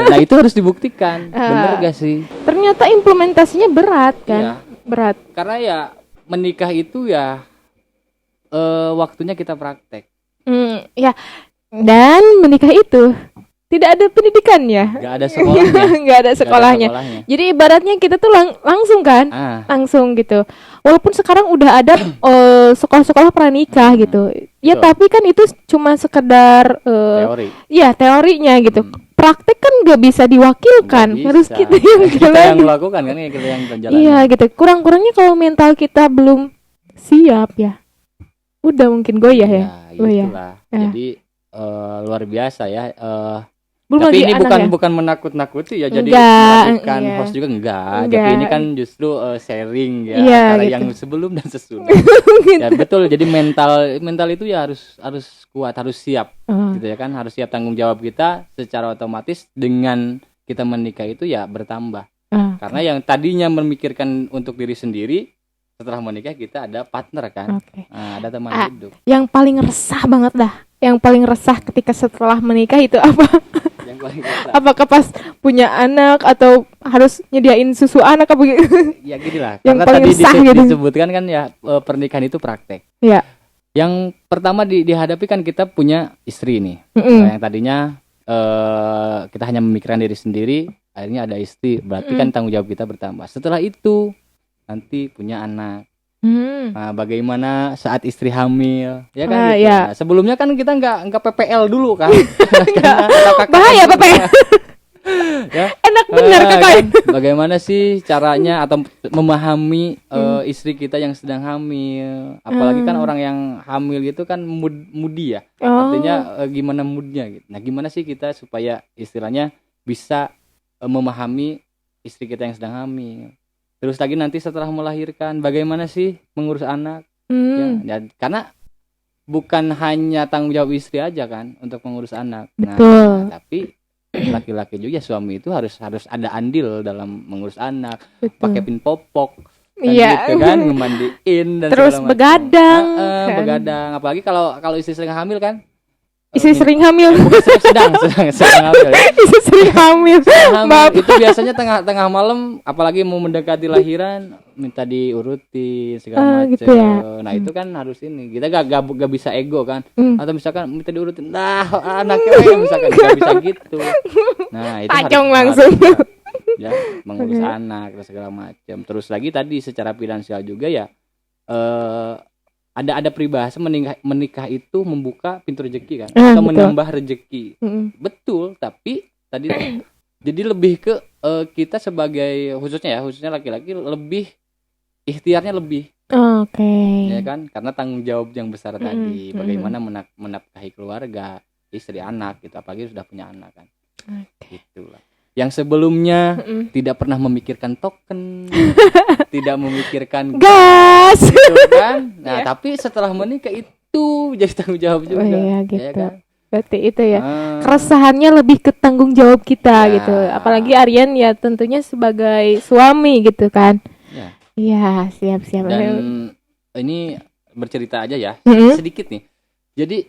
Nah, itu harus dibuktikan. Bener gak sih? Ternyata implementasinya berat kan? Iya. Berat. Karena ya menikah itu ya waktunya kita praktek. Ya. Dan menikah itu tidak ada pendidikannya. Gak ada sekolahnya. Gak ada sekolahnya. Jadi ibaratnya kita tuh langsung kan? Langsung gitu. Walaupun sekarang udah ada sekolah-sekolah pranikah gitu. Ya tapi kan itu cuma sekedar teori. Ya teorinya gitu. Praktek kan gak bisa diwakilkan. Harus kita yang melakukan kan, kita yang berjalan. Iya gitu. Kurang-kurangnya kalau mental kita belum siap ya, udah mungkin goyah ya. Itulah. Jadi luar biasa ya. Belum Tapi lagi ini anak ya? bukan menakut-nakuti ya, jadi Enggak, meragukan iya. host juga enggak. Enggak. Tapi ini kan justru sharing ya Iya, antara gitu. yang sebelum dan sesudah. Ya betul. Jadi mental itu ya harus kuat, harus siap. Gitu ya kan, harus siap tanggung jawab kita secara otomatis dengan kita menikah itu ya bertambah. Karena yang tadinya memikirkan untuk diri sendiri, setelah menikah kita ada partner kan. Nah, ada teman hidup. Yang paling resah banget dah. Yang paling resah ketika setelah menikah itu apa? Yang paling resah. Apakah pas punya anak atau harus nyediain susu anak apa gitu? Ya gini lah. Yang Karena paling tadi resah gitu. disebutkan kan ya pernikahan itu praktek. Iya. Yang pertama dihadapi kan kita punya istri nih. Nah, yang tadinya kita hanya memikirkan diri sendiri, akhirnya ada istri, berarti kan tanggung jawab kita bertambah. Setelah itu nanti punya anak. Nah, bagaimana saat istri hamil, ya kan gitu. Ya. Nah, sebelumnya kan kita nggak PPL dulu kan. Bahaya PPL. Ya. Enak bener kakak. Kan? Bagaimana sih caranya atau memahami istri kita yang sedang hamil, apalagi kan orang yang hamil gitu kan moody ya. Artinya gimana moodnya gitu. Nah, gimana sih kita supaya istilahnya bisa memahami istri kita yang sedang hamil. Terus lagi nanti setelah melahirkan, bagaimana sih mengurus anak? Ya, karena bukan hanya tanggung jawab istri aja kan untuk mengurus anak. Betul. Nah, tapi laki-laki juga suami itu harus ada andil dalam mengurus anak, pakai pin popok, kan gitu kan, ngemandiin dan terus segala begadang, kan? Begadang. Apalagi kalau istri sering hamil kan? Istri sering hamil. sedang hamil. Ya? Istri sering hamil. Itu biasanya tengah malam, apalagi mau mendekati lahiran, minta diurutin segala macam. Gitu ya? Nah itu kan harus ini. Kita gak bisa ego kan? Atau misalkan minta diurutin, anaknya misalkan gak bisa gitu. Nah itu Pacong harus langsung. Ya mengurus anak dan segala macam. Terus lagi tadi secara finansial juga ya. Ada peribahasa menikah itu membuka pintu rezeki kan, atau betul. Menambah rezeki. Betul, tapi tadi jadi lebih ke kita sebagai khususnya laki-laki lebih ikhtiarnya lebih. Ya kan, karena tanggung jawab yang besar tadi, bagaimana menafkahi keluarga, istri, anak gitu, apalagi sudah punya anak kan. Itulah. Yang sebelumnya tidak pernah memikirkan token, tidak memikirkan gas, gitu kan. Nah, tapi setelah menikah itu jadi tanggung jawab juga. Gitu. Ya kan? Berarti itu ya. Keresahannya lebih ke tanggung jawab kita gitu. Apalagi Aryan ya tentunya sebagai suami gitu kan. Iya, siap-siap. Dan ini bercerita aja ya, sedikit nih. Jadi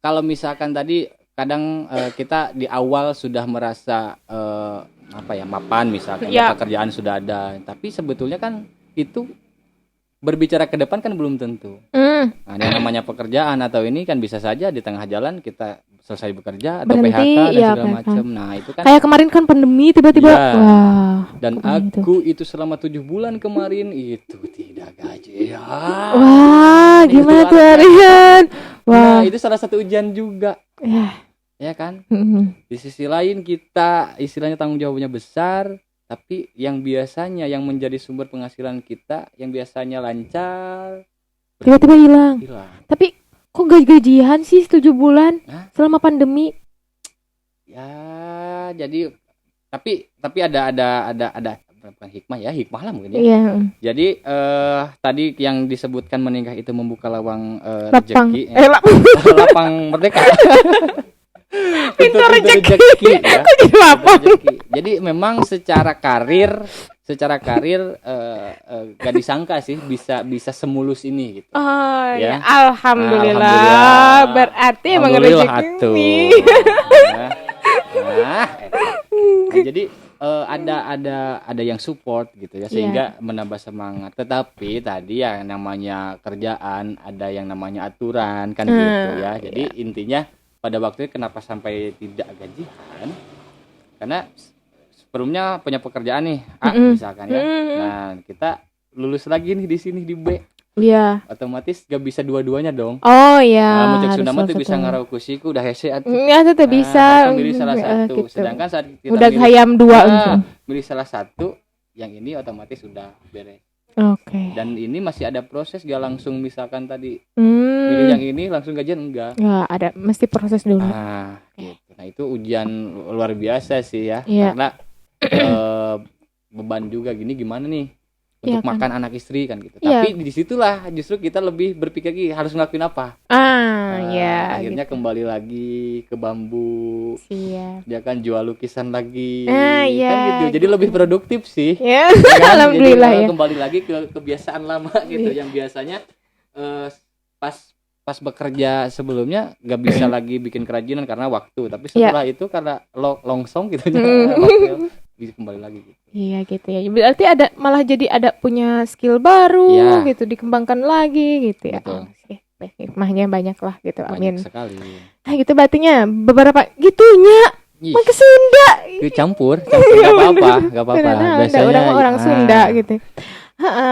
kalau misalkan tadi kadang kita di awal sudah merasa mapan misalkan pekerjaan sudah ada, tapi sebetulnya kan itu berbicara ke depan kan belum tentu. Nah, yang namanya pekerjaan atau ini kan bisa saja di tengah jalan kita selesai bekerja atau berhenti, PHK dan segala macam. Nah itu kan kayak kemarin kan pandemi tiba-tiba. Wah. Dan aku itu selama 7 bulan kemarin itu tidak gajian. Wah, gimana tuh Aryan? Wah, itu salah satu ujian juga. Ya kan? Di sisi lain kita istilahnya tanggung jawabnya besar, tapi yang biasanya yang menjadi sumber penghasilan kita yang biasanya lancar tiba-tiba hilang. Tapi kok gajian sih 7 bulan selama pandemi? Ya, jadi tapi ada bukan hikmah lah mungkin ya. Jadi tadi yang disebutkan menikah itu membuka lawang rezeki, lapang merdeka. Pintu rezeki ya. Jadi memang secara karir gak disangka sih bisa semulus ini gitu. Ya. Alhamdulillah. Berarti emang rezeki. Jadi ada yang support gitu ya, sehingga menambah semangat. Tetapi tadi yang namanya kerjaan ada yang namanya aturan kan gitu ya. Jadi intinya pada waktu itu kenapa sampai tidak gajian, karena sebelumnya punya pekerjaan nih A misalkan ya. Nah kita lulus lagi nih di sini di B, otomatis gak bisa dua-duanya dong. Mencek Sundama tuh bisa ngarau kusiku udah hese atuh. Itu bisa milih salah satu gitu. Sedangkan saat kita udah hayam dua milih salah satu, yang ini otomatis udah beres. Dan ini masih ada proses, gak langsung misalkan tadi milih yang ini langsung gajian enggak. Ada mesti proses dulu. Gitu. Nah itu ujian luar biasa sih ya. Iya. Karena beban juga gimana nih untuk Iya kan? makan anak istri kan gitu. Iya. Tapi disitulah justru kita lebih berpikir lagi harus ngelakuin apa. Ya Akhirnya gitu. kembali lagi ke bambu. Siap. Dia kan jual lukisan lagi. Iya. Kan gitu. Jadi lebih produktif sih. Ya, Ya kan? alhamdulillah Jadi, ya. kembali lagi ke kebiasaan lama gitu yang biasanya pas bekerja sebelumnya nggak bisa lagi bikin kerajinan karena waktu, tapi setelah itu karena longsong gitu waktu bisa kembali lagi gitu. Iya gitu ya. Berarti malah jadi ada punya skill baru gitu, dikembangkan lagi gitu ya. Betul. Hikmahnya banyak lah gitu. Amin. Banyak sekali. Nah gitu berartinya beberapa gitunya. Mau ke Sunda. Itu campur nggak apa-apa. Biasanya orang Sunda gitu.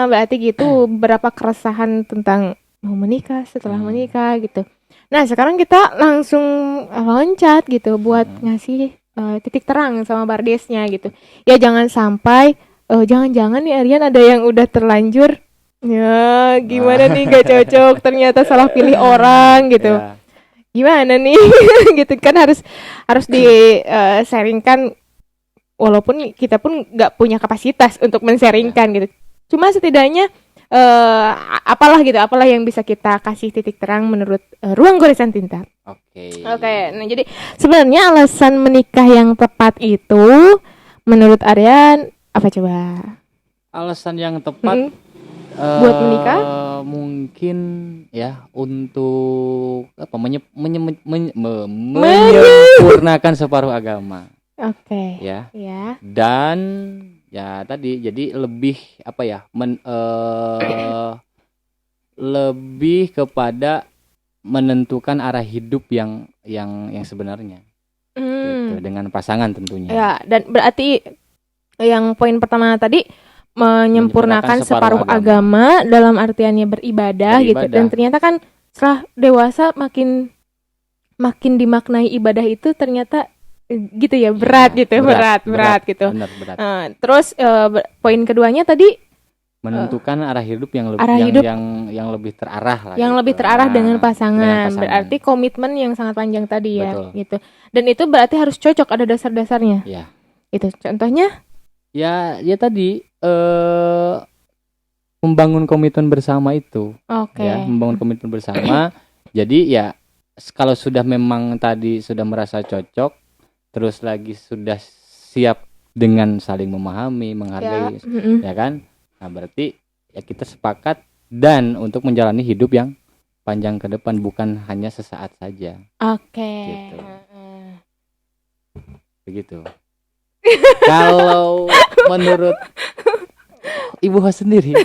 Berarti gitu beberapa keresahan tentang mau menikah, setelah menikah gitu. Nah sekarang kita langsung loncat gitu buat ngasih titik terang sama Bardesnya gitu. Ya jangan sampai jangan-jangan nih Aryan ada yang udah terlanjur ya gimana nih gak cocok, ternyata salah pilih orang gitu. Gimana nih gitu kan, harus di sharingkan, walaupun kita pun nggak punya kapasitas untuk men-sharingkan gitu. Cuma setidaknya apalah yang bisa kita kasih titik terang menurut Ruang Goresan Tinta. Oke. Nah jadi sebenarnya alasan menikah yang tepat itu menurut Aryan apa coba? Alasan yang tepat buat menikah? Mungkin ya untuk apa menyempurnakan separuh agama. Oke. Ya. Dan ya tadi jadi lebih apa ya lebih kepada menentukan arah hidup yang sebenarnya gitu, dengan pasangan tentunya ya. Dan berarti yang poin pertama tadi menyempurnakan separuh agama dalam artiannya beribadah gitu, dan ternyata kan setelah dewasa makin dimaknai ibadah itu ternyata gitu ya, berat gitu. Berat gitu. Benar, berat. Terus poin keduanya tadi menentukan arah hidup yang lebih terarah lah. Yang gitu. lebih terarah dengan pasangan. Berarti komitmen yang sangat panjang tadi ya. Betul. Gitu. Dan itu berarti harus cocok, ada dasar-dasarnya. Ya. Itu contohnya? Ya tadi membangun komitmen bersama itu. Oke. Ya, membangun komitmen bersama. Jadi ya kalau sudah memang tadi sudah merasa cocok, terus lagi sudah siap dengan saling memahami, menghargai, ya kan? Nah, berarti ya kita sepakat dan untuk menjalani hidup yang panjang ke depan, bukan hanya sesaat saja. Oke. Gitu. Begitu. Kalau menurut Ibu Hos sendiri?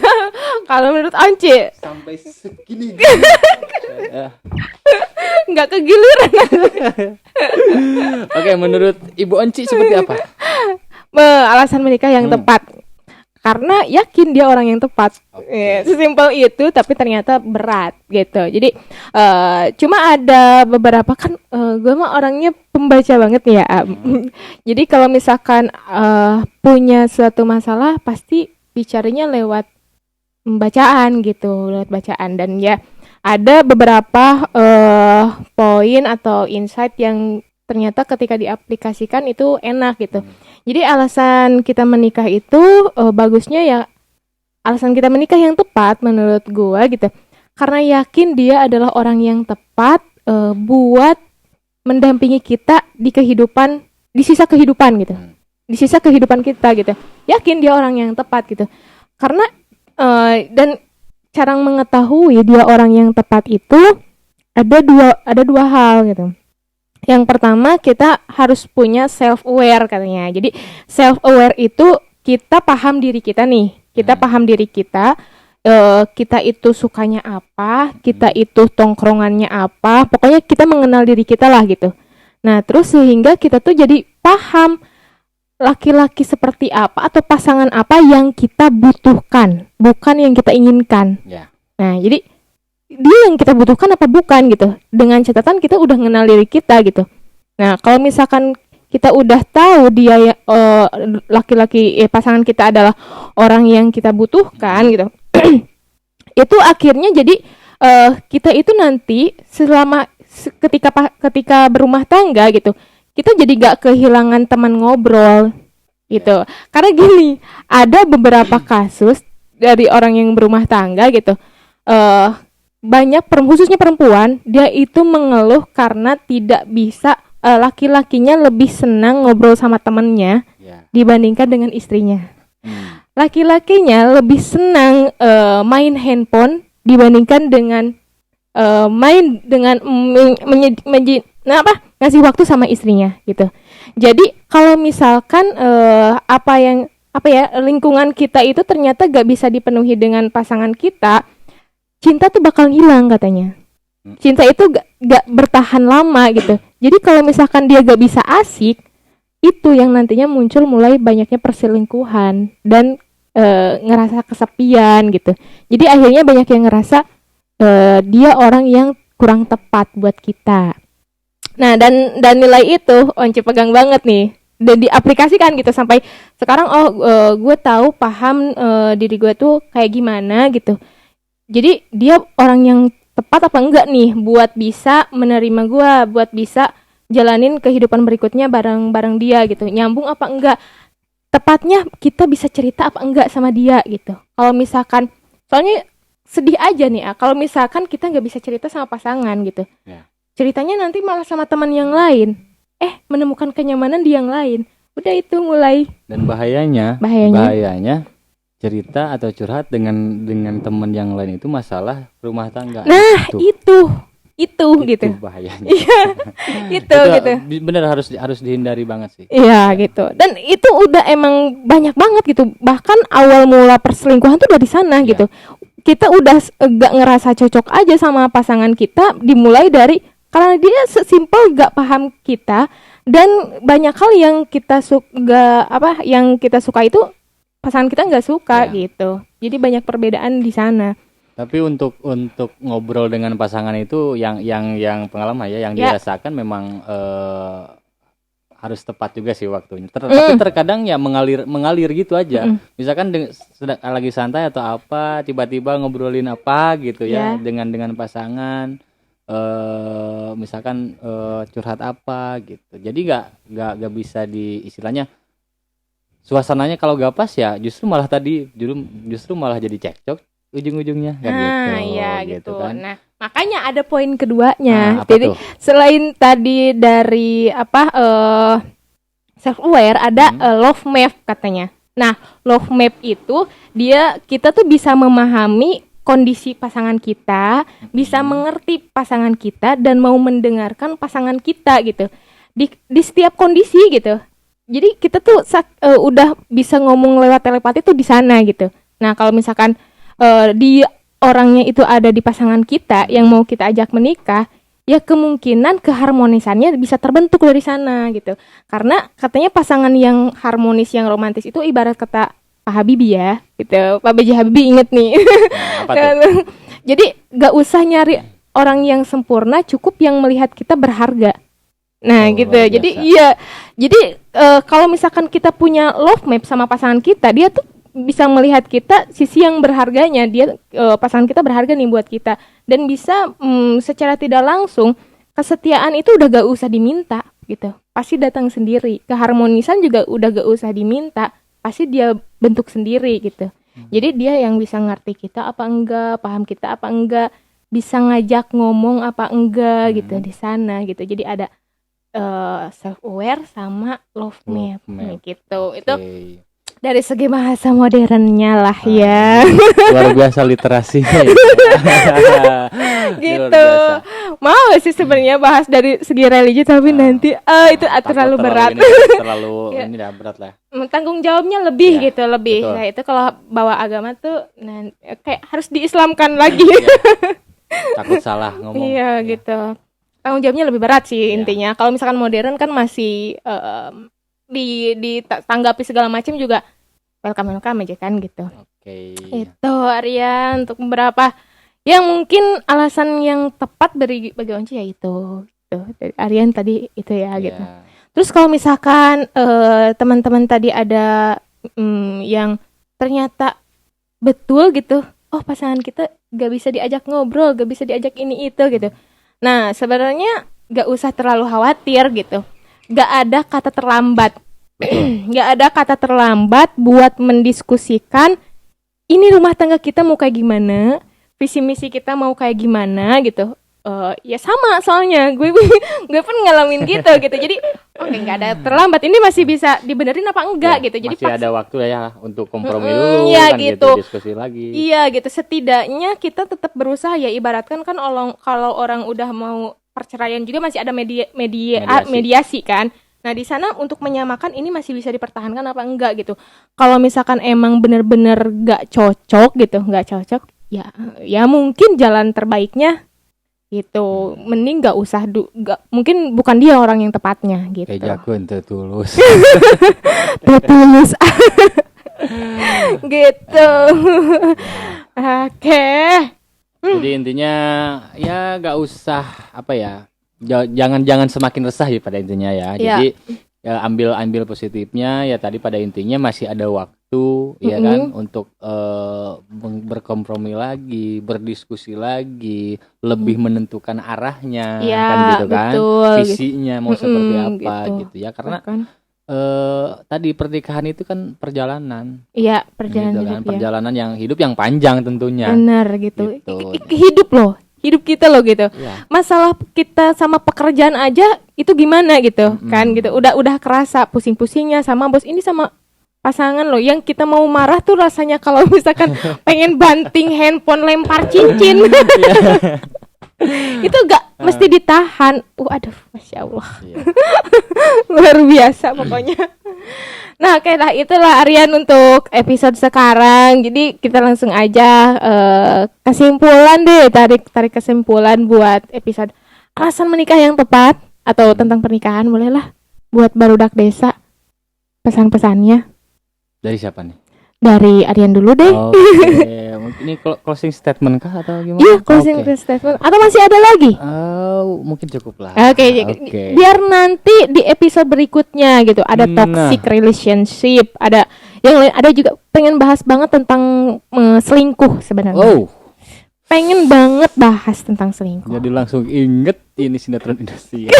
Kalau menurut Onci sampai segini. Nggak kegiliran. Oke, menurut Ibu Onci seperti apa? Alasan menikah yang tepat. Karena yakin dia orang yang tepat. Sesimpel itu, tapi ternyata berat gitu. Jadi cuma ada beberapa kan gue mah orangnya pembaca banget ya. Jadi kalau misalkan punya suatu masalah pasti bicaranya lewat bacaan gitu, lewat bacaan. Dan ya ada beberapa poin atau insight yang ternyata ketika diaplikasikan itu enak gitu. Jadi alasan kita menikah itu bagusnya ya, alasan kita menikah yang tepat menurut gua gitu. Karena yakin dia adalah orang yang tepat buat mendampingi kita di kehidupan, di sisa kehidupan gitu. Di sisa kehidupan kita gitu. Yakin dia orang yang tepat gitu. Karena dan cara mengetahui dia orang yang tepat itu ada dua hal gitu. Yang pertama, kita harus punya self-aware katanya. Jadi self-aware itu kita paham diri kita nih. Kita paham diri kita. Kita itu sukanya apa, kita itu tongkrongannya apa. Pokoknya kita mengenal diri kita lah gitu. Nah terus sehingga kita tuh jadi paham laki-laki seperti apa atau pasangan apa yang kita butuhkan, bukan yang kita inginkan. Nah jadi dia yang kita butuhkan apa bukan gitu. Dengan catatan kita udah kenal diri kita gitu. Nah kalau misalkan kita udah tahu dia laki-laki pasangan kita adalah orang yang kita butuhkan gitu, itu akhirnya jadi kita itu nanti selama ketika berumah tangga gitu, kita jadi gak kehilangan teman ngobrol gitu. Karena gini, ada beberapa kasus dari orang yang berumah tangga gitu, banyak khususnya perempuan, dia itu mengeluh karena tidak bisa, laki-lakinya lebih senang ngobrol sama temannya dibandingkan dengan istrinya. Laki-lakinya lebih senang main handphone dibandingkan dengan ngasih waktu sama istrinya gitu. Jadi kalau misalkan lingkungan kita itu ternyata gak bisa dipenuhi dengan pasangan kita, cinta tuh bakal hilang katanya. Cinta itu gak bertahan lama gitu. Jadi kalau misalkan dia gak bisa asik, itu yang nantinya muncul mulai banyaknya perselingkuhan dan ngerasa kesepian gitu. Jadi akhirnya banyak yang ngerasa dia orang yang kurang tepat buat kita. Nah, dan nilai itu Once pegang banget nih dan diaplikasikan gitu sampai sekarang. Gue tahu paham diri gue tuh kayak gimana gitu. Jadi dia orang yang tepat apa enggak nih buat bisa menerima gue, buat bisa jalanin kehidupan berikutnya bareng dia gitu. Nyambung apa enggak? Tepatnya kita bisa cerita apa enggak sama dia gitu. Kalau misalkan, soalnya sedih aja nih kalau misalkan kita nggak bisa cerita sama pasangan gitu. Ceritanya nanti malah sama teman yang lain. Menemukan kenyamanan di yang lain. Udah itu mulai. Dan bahayanya cerita atau curhat dengan teman yang lain itu masalah rumah tangga. Nah, itu gitu. Bahayanya. Iya. itu gitu. Bener harus dihindari banget sih. Iya gitu. Dan itu udah emang banyak banget gitu. Bahkan awal mula perselingkuhan tuh dari sana gitu. Kita udah gak ngerasa cocok aja sama pasangan kita, dimulai dari karena dia sesimpel gak paham kita, dan banyak hal yang kita yang kita suka itu pasangan kita nggak suka gitu. Jadi banyak perbedaan di sana. Tapi untuk ngobrol dengan pasangan itu yang pengalaman yang dirasakan memang harus tepat juga sih waktunya. Tapi terkadang ya mengalir gitu aja. Misalkan sedang lagi santai atau apa, tiba-tiba ngobrolin apa gitu ya dengan pasangan. Misalkan curhat apa gitu. Jadi nggak bisa istilahnya suasananya kalau gak pas ya justru malah jadi cekcok ujung-ujungnya kan gitu kan. Nah, makanya ada poin keduanya. Jadi selain tadi dari self aware, ada love map katanya. Nah, love map itu kita tuh bisa memahami kondisi pasangan kita, bisa mengerti pasangan kita dan mau mendengarkan pasangan kita gitu. Di setiap kondisi gitu. Jadi kita tuh udah bisa ngomong lewat telepati tuh di sana gitu. Nah, kalau misalkan di orangnya itu ada di pasangan kita yang mau kita ajak menikah, ya kemungkinan keharmonisannya bisa terbentuk dari sana gitu. Karena katanya pasangan yang harmonis, yang romantis itu ibarat kata Pak Habibie ya gitu. Pak B.J. Habibie inget nih. Jadi gak usah nyari orang yang sempurna, cukup yang melihat kita berharga. Nah gitu. Jadi kalau misalkan kita punya love map sama pasangan kita, dia tuh bisa melihat kita sisi yang berharganya. Pasangan kita berharga nih buat kita, dan bisa secara tidak langsung kesetiaan itu udah gak usah diminta gitu, pasti datang sendiri. Keharmonisan juga udah gak usah diminta, pasti dia bentuk sendiri gitu. Jadi dia yang bisa ngerti kita apa enggak, paham kita apa enggak, bisa ngajak ngomong apa enggak gitu di sana gitu. Jadi ada self aware sama love map gitu. Itu dari segi bahasa modernnya lah ya. Luar biasa literasinya. Gitu. Mau sih sebenarnya bahas dari segi religi, tapi nanti itu terlalu berat. Ini dah berat lah. Tanggung jawabnya lebih gitu, lebih. Nah, itu kalau bawa agama tuh kayak harus diislamkan lagi. Takut salah ngomong. Iya gitu. Tanggung jawabnya lebih berat sih intinya. Kalau misalkan modern kan masih ditanggapi segala macam juga welcome aja kan gitu. Itu Aryan untuk beberapa yang mungkin alasan yang tepat bagi Once ya itu. Dari Aryan tadi itu ya gitu. Terus kalau misalkan teman-teman tadi ada yang ternyata betul gitu, pasangan kita gak bisa diajak ngobrol, gak bisa diajak ini itu gitu. Nah sebenarnya gak usah terlalu khawatir gitu. nggak ada kata terlambat. Nggak ada kata terlambat buat mendiskusikan ini rumah tangga kita mau kayak gimana, visi misi kita mau kayak gimana gitu. Ya sama soalnya gue pun ngalamin gitu. Jadi oke, nggak ada terlambat, ini masih bisa dibenerin apa enggak Ya, gitu. Jadi masih ada waktu ya untuk kompromi dulu ya kan gitu. diskusi lagi. Iya gitu, setidaknya kita tetap berusaha ya, ibaratkan kan kalau orang udah mau perceraian juga masih ada mediasi kan. Nah di sana untuk menyamakan ini masih bisa dipertahankan apa enggak gitu. Kalau misalkan emang bener-bener nggak cocok ya mungkin jalan terbaiknya gitu, mending nggak usah mungkin bukan dia orang yang tepatnya gitu. Kayak jago ente tulus. Tulus. Gitu. Oke. Jadi intinya ya nggak usah apa ya, jangan semakin resah ya pada intinya ya. Jadi ya ambil positifnya ya, tadi pada intinya masih ada waktu ya kan untuk berkompromi lagi, berdiskusi lagi, lebih menentukan arahnya ya, kan gitu kan, betul, visinya mau seperti apa gitu ya, karena kan. Tadi pernikahan itu kan perjalanan. Iya, Gitu kan, perjalanan yang hidup yang panjang tentunya. Benar gitu. Gitu. Hidup kita loh gitu. Ya. Masalah kita sama pekerjaan aja itu gimana gitu kan gitu. Udah kerasa pusing-pusingnya sama bos ini, sama pasangan loh. Yang kita mau marah tuh rasanya kalau misalkan pengen banting handphone, lempar cincin. Itu mesti ditahan. Aduh, Masya Allah. Luar biasa pokoknya. Nah, kayaklah itulah Aryan untuk episode sekarang. Jadi kita langsung aja kesimpulan deh, tarik kesimpulan buat episode alasan menikah yang tepat atau tentang pernikahan, bolehlah buat barudak desa. Pesan-pesannya dari siapa nih? Dari Aryan dulu deh. Oke, mungkin ini closing statement kah atau gimana? Iya, closing statement. Atau masih ada lagi? Mungkin cukup lah. Oke. Biar nanti di episode berikutnya gitu ada toxic relationship, ada yang lain, ada juga pengen bahas banget tentang selingkuh sebenarnya. Pengen banget bahas tentang selingkuh. Jadi langsung inget ini sinetron Indosiar.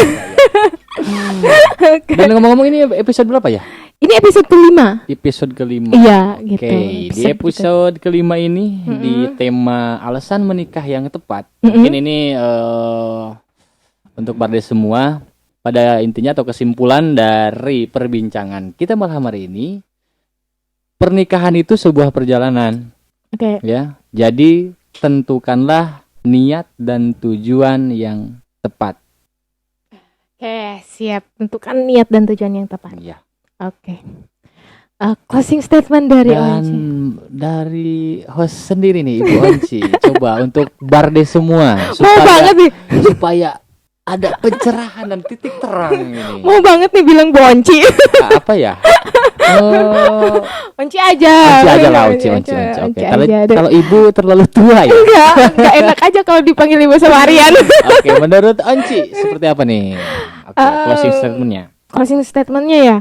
Dan ngomong-ngomong, ini episode berapa ya? Ini episode kelima. Episode kelima. Iya, gitu. Oke, di episode kelima ini di tema alasan menikah yang tepat. Mungkin ini untuk Bardes semua, pada intinya atau kesimpulan dari perbincangan kita malam hari ini, pernikahan itu sebuah perjalanan. Oke. Ya, jadi tentukanlah niat dan tujuan yang tepat. Oke, siap. Tentukan niat dan tujuan yang tepat. Iya. Oke. Closing statement dari Onci. Dari host sendiri nih, Ibu Onci. Coba untuk Bardes semua supaya ada pencerahan dan titik terang ini. Mau banget nih bilang Bu Onci. Apa ya? Onci aja. Onci. Oke. Kalau Ibu terlalu tua ya? Enggak enak aja kalau dipanggil Ibu sama Aryan. Oke, menurut Onci seperti apa nih? Oke, closing statementnya. Closing statementnya ya.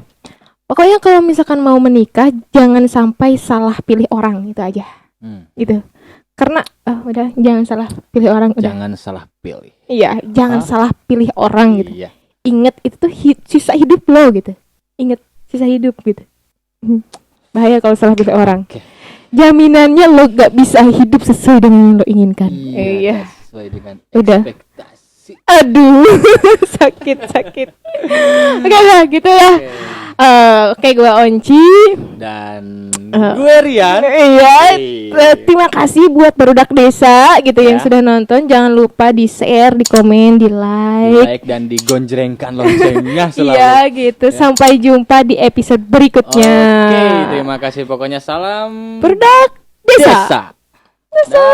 Pokoknya kalau misalkan mau menikah jangan sampai salah pilih orang, itu aja. Gitu. Karena udah jangan salah pilih orang. Jangan salah pilih. Iya, jangan salah pilih orang gitu. Iya. Ingat itu tuh sisa hidup lo gitu. Ingat sisa hidup gitu. Bahaya kalau salah pilih orang. Okay. Jaminannya lo gak bisa hidup sesuai dengan yang lo inginkan. Iya. Sesuai dengan ekspektasi. Aduh, sakit. Oke lah, gitu ya. Oke, gue Onci dan gue Rian. Iya. Terima kasih buat barudak desa gitu yang sudah nonton. Jangan lupa di share, di komen, di like dan digonjrengkan loncengnya selalu. Iya gitu. Sampai jumpa di episode berikutnya. Oke, terima kasih. Pokoknya salam barudak desa. Desa.